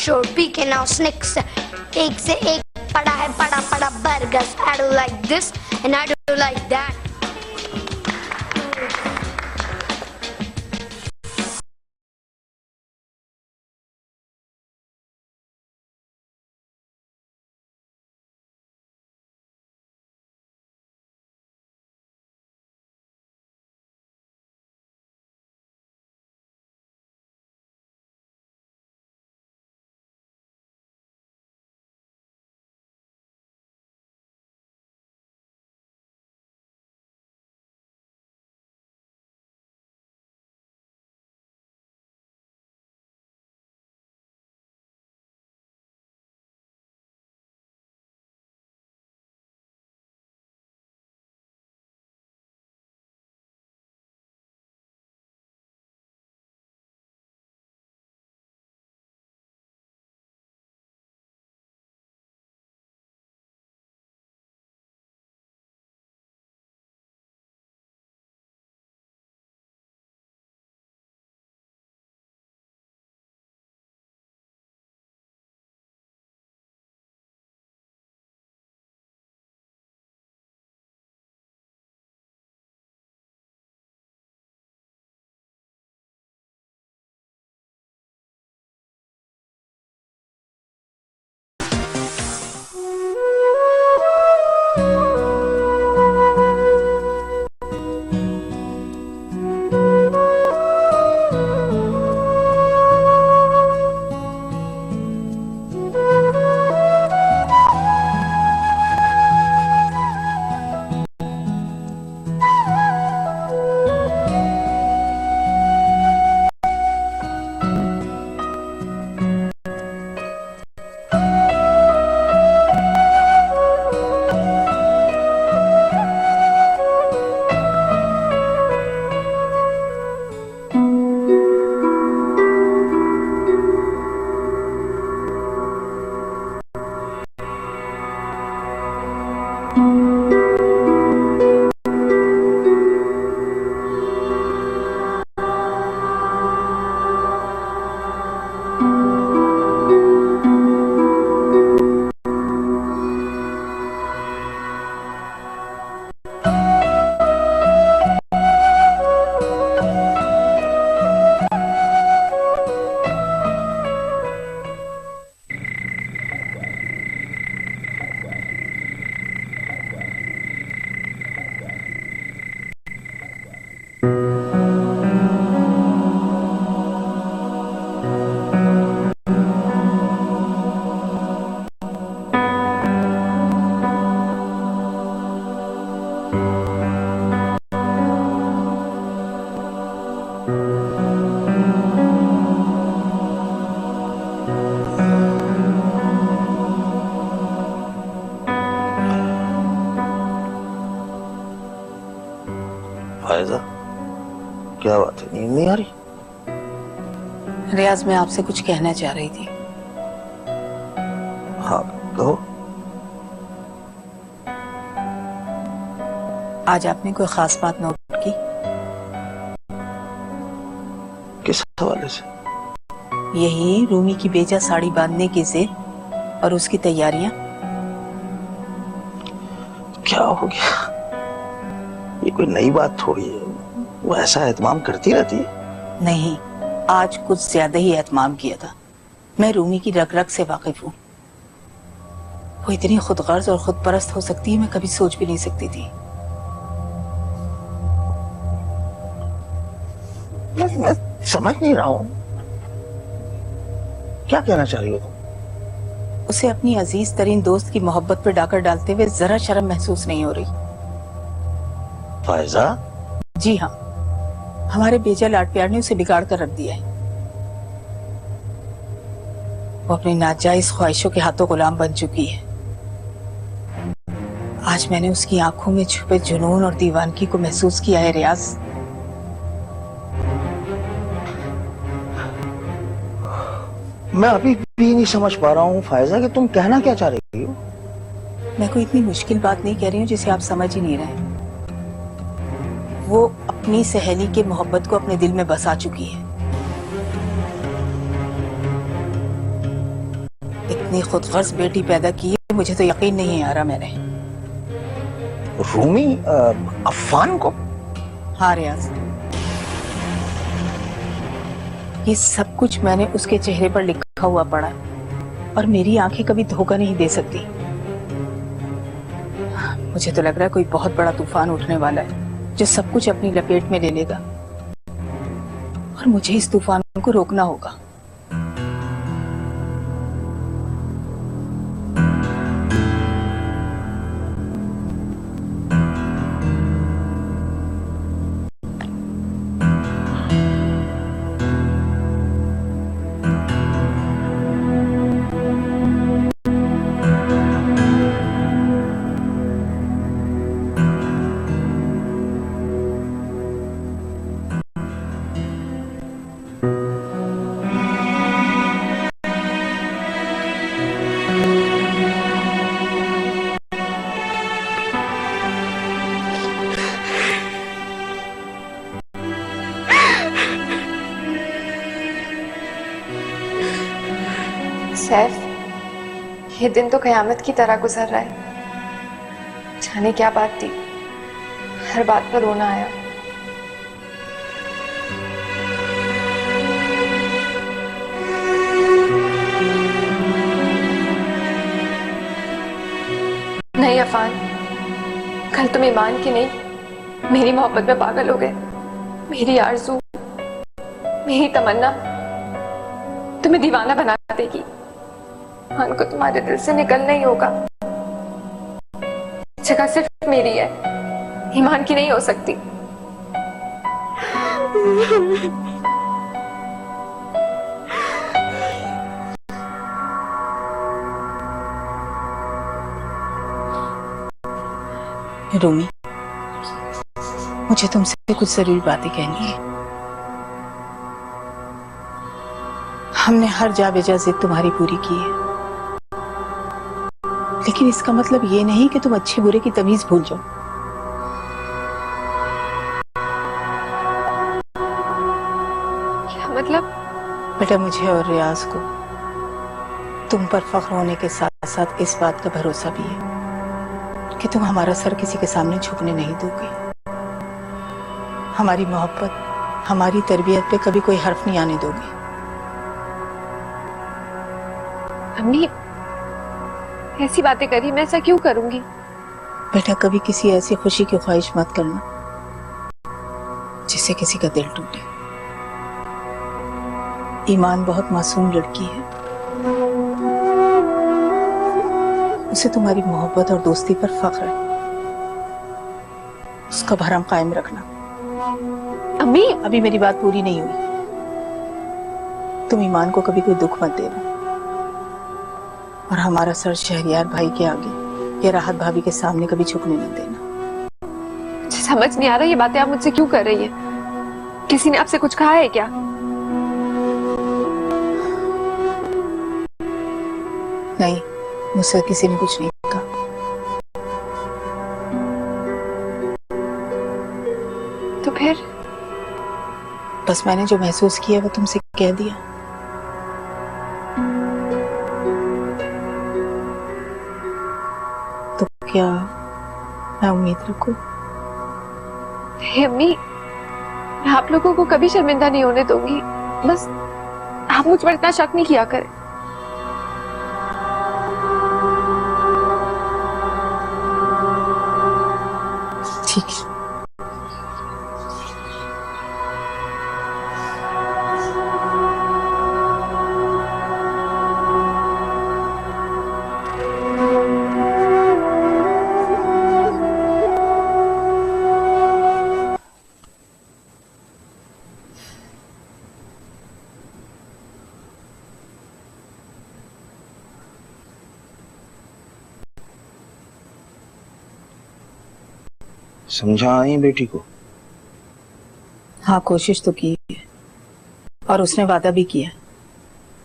sure PK now snicks एक से एक पड़ा है पड़ा burgers. I do like this and I do like that. Faiza, क्या बात है, नींद नहीं आ रही? रियाज, मैं आपसे कुछ कहना चाह रही थी। हाँ कहो। आज आपने कोई खास बात नोट की? किस हवाले से? यही रूमी की बेजा साड़ी बांधने की जिद और उसकी तैयारियां। क्या हो गया? ये कोई नई बात थोड़ी है, वो ऐसा एहतमाम करती रहती है। नहीं, आज कुछ ज्यादा ही एहतमाम किया था। मैं रूमी की रग रग से वाकिफ हूँ। वो इतनी खुदगर्ज और खुद परस्त हो सकती है, मैं कभी सोच भी नहीं सकती थी। मैं समझ नहीं रहा हूँ, क्या कहना चाह रही हो तुम? उसे अपनी अजीज तरीन दोस्त की मोहब्बत पर डाकर डालते हुए जरा शर्म महसूस नहीं हो रही। फायजा? जी हाँ, हमारे बेजा लाड प्यार ने उसे बिगाड़ कर रख दिया है। वो अपनी नाजायज ख्वाहिशों के हाथों गुलाम बन चुकी है। आज मैंने उसकी आंखों में छुपे जुनून और दीवानगी को महसूस किया है रियाज। मैं अभी भी नहीं समझ पा रहा हूँ फायजा कि तुम कहना क्या चाह रही हो। मैं कोई इतनी मुश्किल बात नहीं कह रही हूँ जिसे आप समझ ही नहीं रहे। वो अपनी सहेली के मोहब्बत को अपने दिल में बसा चुकी है। इतनी खुदगर्ज बेटी पैदा की है, मुझे तो यकीन नहीं आ रहा मैंने। रूमी अफान को? हाँ रियाज, ये सब कुछ मैंने उसके चेहरे पर लिखा हुआ पढ़ा और मेरी आंखें कभी धोखा नहीं दे सकती। मुझे तो लग रहा है कोई बहुत बड़ा तूफान उठने वाला है जो सब कुछ अपनी लपेट में ले लेगा और मुझे इस तूफान को रोकना होगा। सैफ, ये दिन तो कयामत की तरह गुजर रहा है। जाने क्या बात थी, हर बात पर रोना आया। नहीं अफान, कल तुम ईमान की नहीं, मेरी मोहब्बत में पागल हो गए। मेरी आरज़ू, मेरी तमन्ना तुम्हें दीवाना बना देगी। ईमान को तुम्हारे दिल से निकलना ही होगा। जगह सिर्फ मेरी है, ईमान की नहीं हो सकती। रूमी, मुझे तुमसे कुछ जरूरी बातें कहनी है। हमने हर जा बेजा जिद तुम्हारी पूरी की है, लेकिन इसका मतलब ये नहीं कि तुम अच्छे बुरे की तमीज भूल जाओ। क्या मतलब? बेटा, मुझे और रियाज को तुम पर फख्र होने के साथ साथ इस बात का भरोसा भी है कि तुम हमारा सर किसी के सामने झुकने नहीं दोगे। हमारी मोहब्बत, हमारी तरबियत पे कभी कोई हर्फ नहीं आने दोगे। अम्मी, ऐसी बातें करी, मैं ऐसा क्यों करूंगी? बेटा, कभी किसी ऐसी खुशी की ख्वाहिश मत करना जिससे किसी का दिल टूटे। ईमान बहुत मासूम लड़की है, उसे तुम्हारी मोहब्बत और दोस्ती पर फख्र है। उसका भरम कायम रखना। अम्मी, अभी मेरी बात पूरी नहीं हुई। तुम ईमान को कभी कोई दुख मत देना और हमारा सर शहरियार भाई के आगे या राहत भाभी के सामने कभी झुकने न देना। मुझे समझ नहीं आ रहा ये बातें आप मुझसे क्यों कर रही हैं। किसी ने आपसे कुछ कहा है क्या? नहीं, मुझसे किसी ने कुछ नहीं कहा। तो फिर? बस मैंने जो महसूस किया वो तुमसे कह दिया। तो क्या मैं उम्मीद रखूं? हे अम्मी, मैं आप लोगों को कभी शर्मिंदा नहीं होने दूंगी। बस आप मुझ पर इतना शक नहीं किया करें। ठीक है। समझाई बेटी को? हाँ, कोशिश तो की है और उसने वादा भी किया।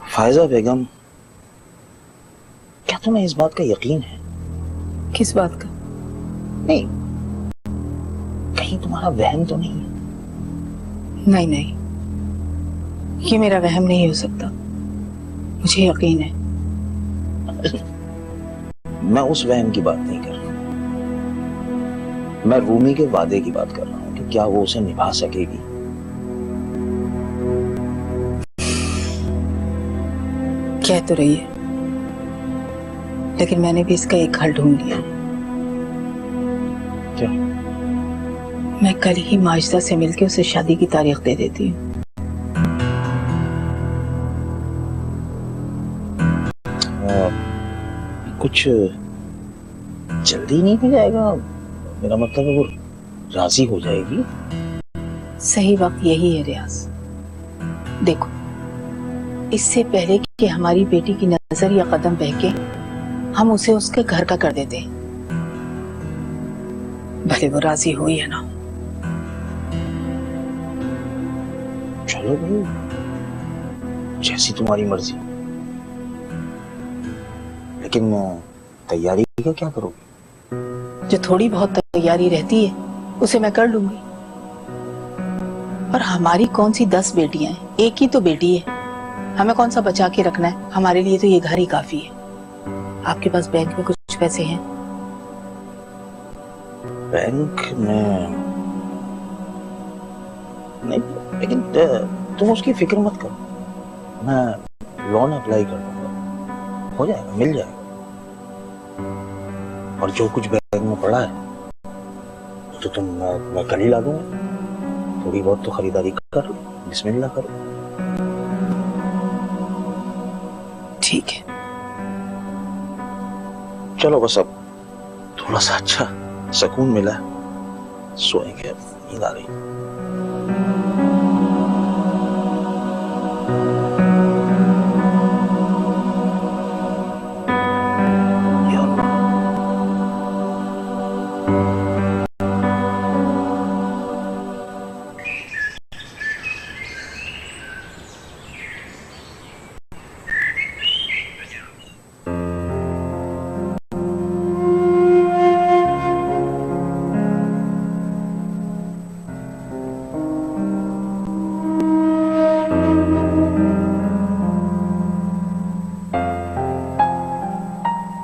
फायजा बेगम, क्या तुम्हें इस बात का यकीन है? किस बात का? नहीं, कहीं तुम्हारा वहम तो नहीं है? नहीं नहीं, ये मेरा वहम नहीं हो सकता। मुझे यकीन है मैं उस वहम की बात नहीं कर रहा, मैं रूमी के वादे की बात कर रहा हूँ कि क्या वो उसे निभा सकेगी। कह तो रही है, लेकिन मैंने भी इसका एक हल ढूंढ लिया। क्या? मैं कल ही माजिदा से मिलकर उसे शादी की तारीख दे देती हूँ। कुछ जल्दी नहीं हो जाएगा? मेरा मतलब है वो राजी हो जाएगी। सही वक्त यही है रियाज। देखो, इससे पहले कि हमारी बेटी की नजर या कदम बहके हम उसे उसके घर का कर देते, भले वो राजी हो या ना हो। चलो भाई, जैसी तुम्हारी मर्जी, लेकिन तैयारी का क्या करोगे? जो थोड़ी बहुत तैयारी रहती है उसे मैं कर लूंगी। और हमारी कौन सी 10 बेटियां हैं, एक ही तो बेटी है। हमें कौन सा बचा के रखना है? हमारे लिए तो ये घर ही काफी है। आपके पास बैंक में कुछ पैसे हैं? बैंक में नहीं, लेकिन तुम उसकी फिक्र मत करो, मैं लोन अप्लाई कर दूंगा, हो जाएगा, मिल जाएगा। और जो कुछ बैंक में पड़ा है तो मैं कल ही ला दूंगा। थोड़ी बहुत तो खरीदारी कर लो, बिस्मिल्लाह करो। ठीक है, चलो बस अब थोड़ा सा अच्छा सुकून मिला, सोएंगे, अब नींद आ रही।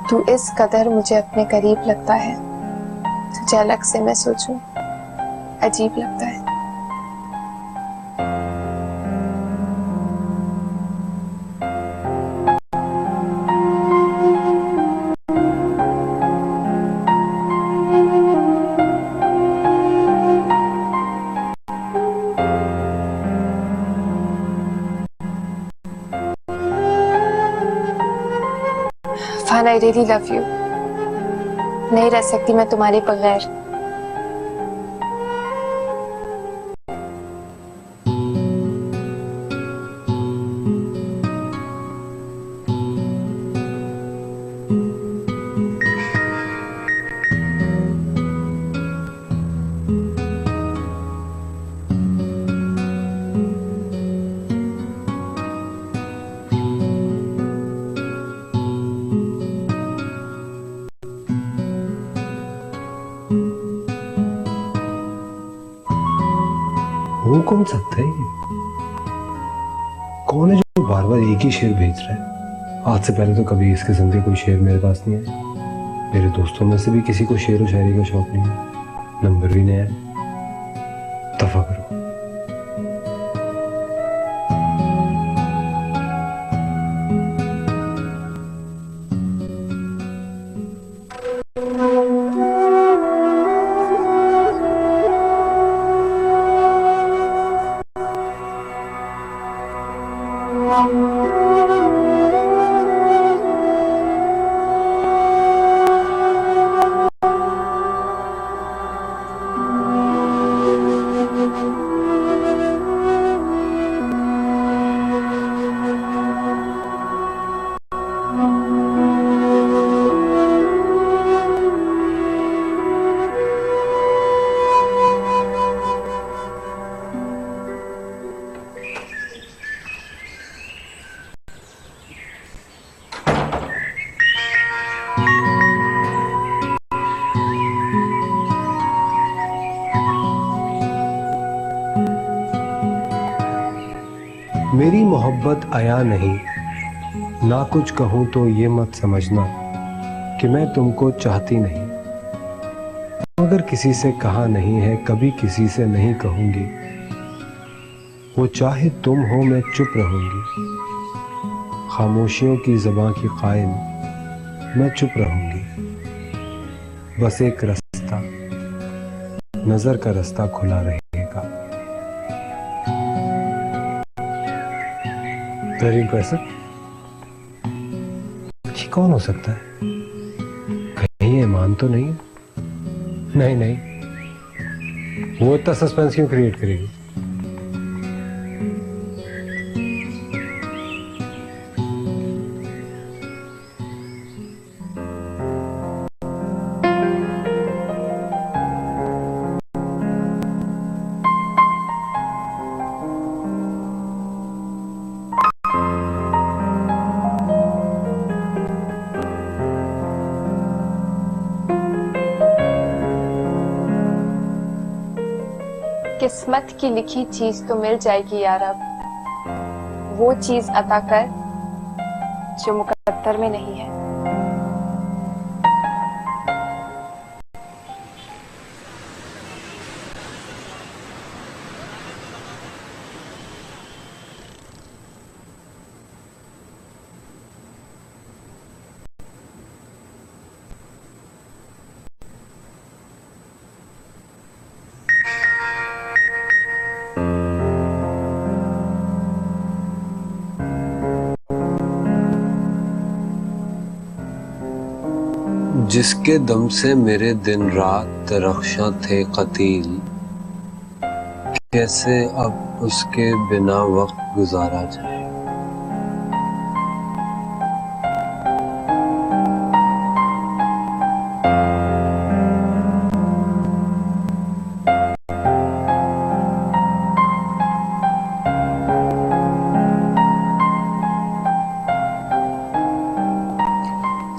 तू इस कदर मुझे अपने करीब लगता है, तुझे अलग से मैं सोचूं अजीब लगता है। फान, आई रियली लव यू। नहीं रह सकती मैं तुम्हारे बगैर। हो कौन सकता है ये? कौन है जो बार बार एक ही शेर भेज रहा है? आज से पहले तो कभी इस किस्म के कोई शेर मेरे पास नहीं आए। मेरे दोस्तों में से भी किसी को शेर व शायरी का शौक नहीं है। नंबर भी नहीं है। दफा करो। मेरी मोहब्बत आया नहीं, ना कुछ कहूं तो ये मत समझना कि मैं तुमको चाहती नहीं, मगर किसी से कहा नहीं है, कभी किसी से नहीं कहूंगी। वो चाहे तुम हो मैं चुप रहूंगी, खामोशियों की ज़बां की कायल मैं चुप रहूंगी। बस एक रास्ता, नजर का रास्ता खुला रहेगा। Very impressive. ये कौन हो सकता है? कहीं ईमान तो नहीं है? नहीं नहीं, वो इतना सस्पेंस क्यों क्रिएट करेगी? किस्मत की लिखी चीज तो मिल जाएगी यार, अब वो चीज अता कर जो मुकद्दर में नहीं है। जिसके दम से मेरे दिन रात रख्शा थे कतील, कैसे अब उसके बिना वक्त गुजारा जाए।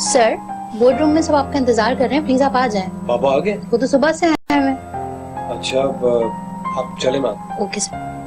सर, बोर्ड रूम में सब आपका इंतजार कर रहे हैं, प्लीज आप आ जाएं। बाबा आ गए? वो तो सुबह से आए हैं। अच्छा, अब आप चले मैम। Okay sir.